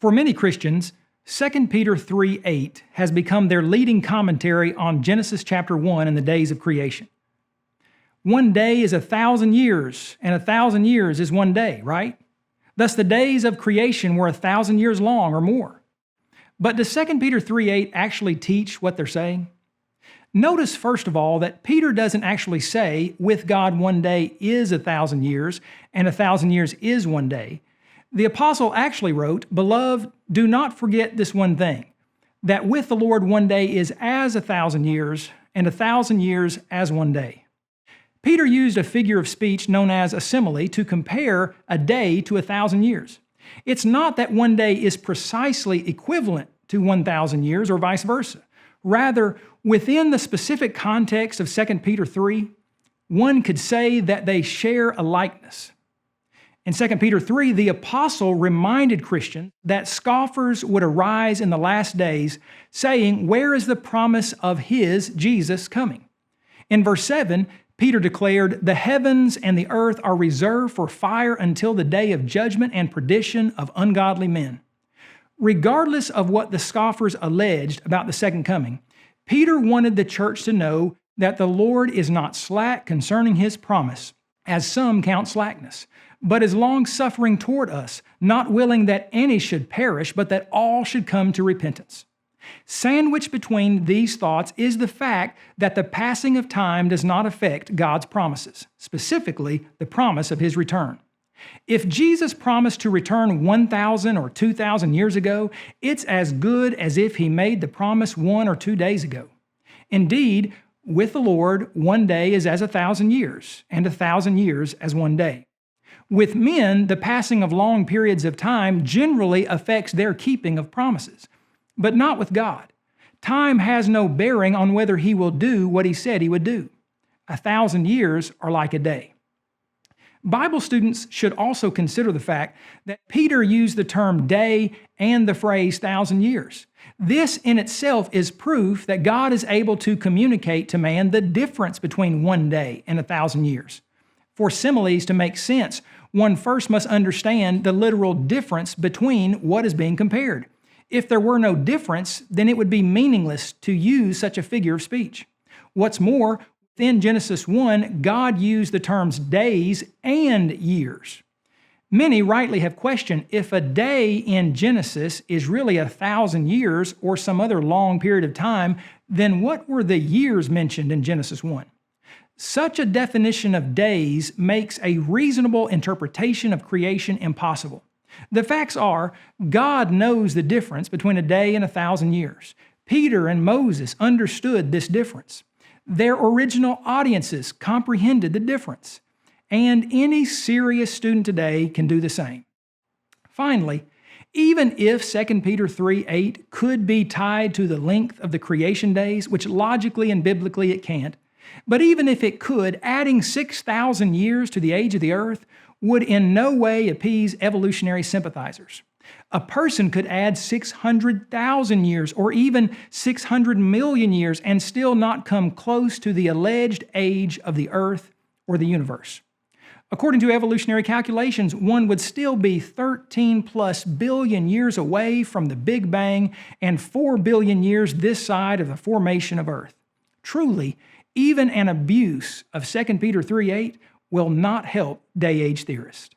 For many Christians, 2 Peter 3:8 has become their leading commentary on Genesis chapter 1 and the days of creation. One day is 1,000 years, and 1,000 years is one day, right? Thus the days of creation were 1,000 years long or more. But does 2 Peter 3:8 actually teach what they're saying? Notice, first of all, that Peter doesn't actually say, with God one day is 1,000 years, and 1,000 years is one day. The apostle actually wrote, "Beloved, do not forget this one thing, that with the Lord one day is as 1,000 years, and 1,000 years as one day." Peter used a figure of speech known as a simile to compare a day to 1,000 years. It's not that one day is precisely equivalent to 1,000 years or vice versa. Rather, within the specific context of 2 Peter 3, one could say that they share a likeness. In 2 Peter 3, the apostle reminded Christians that scoffers would arise in the last days, saying, "Where is the promise of his, Jesus, coming?" In verse 7, Peter declared, "The heavens and the earth are reserved for fire until the day of judgment and perdition of ungodly men." Regardless of what the scoffers alleged about the second coming, Peter wanted the church to know that the Lord is not slack concerning his promise, as some count slackness, but is long-suffering toward us, not willing that any should perish, but that all should come to repentance. Sandwiched between these thoughts is the fact that the passing of time does not affect God's promises, specifically the promise of his return. If Jesus promised to return 1,000 or 2,000 years ago, it's as good as if he made the promise 1 or 2 days ago. Indeed, with the Lord, one day is as 1,000 years, and 1,000 years as one day. With men, the passing of long periods of time generally affects their keeping of promises, but not with God. Time has no bearing on whether he will do what he said he would do. 1,000 years are like a day. Bible students should also consider the fact that Peter used the term day and the phrase 1,000 years. This in itself is proof that God is able to communicate to man the difference between one day and 1,000 years. For similes to make sense, one first must understand the literal difference between what is being compared. If there were no difference, then it would be meaningless to use such a figure of speech. What's more, within Genesis 1, God used the terms days and years. Many rightly have questioned if a day in Genesis is really 1,000 years or some other long period of time, then what were the years mentioned in Genesis 1? Such a definition of days makes a reasonable interpretation of creation impossible. The facts are, God knows the difference between a day and 1,000 years. Peter and Moses understood this difference. Their original audiences comprehended the difference. And any serious student today can do the same. Finally, even if 2 Peter 3:8 could be tied to the length of the creation days, which logically and biblically it can't, but even if it could, adding 6,000 years to the age of the earth would in no way appease evolutionary sympathizers. A person could add 600,000 years or even 600 million years and still not come close to the alleged age of the earth or the universe. According to evolutionary calculations, one would still be 13 plus billion years away from the Big Bang and 4 billion years this side of the formation of Earth. Truly, even an abuse of 2 Peter 3:8 will not help day-age theorists.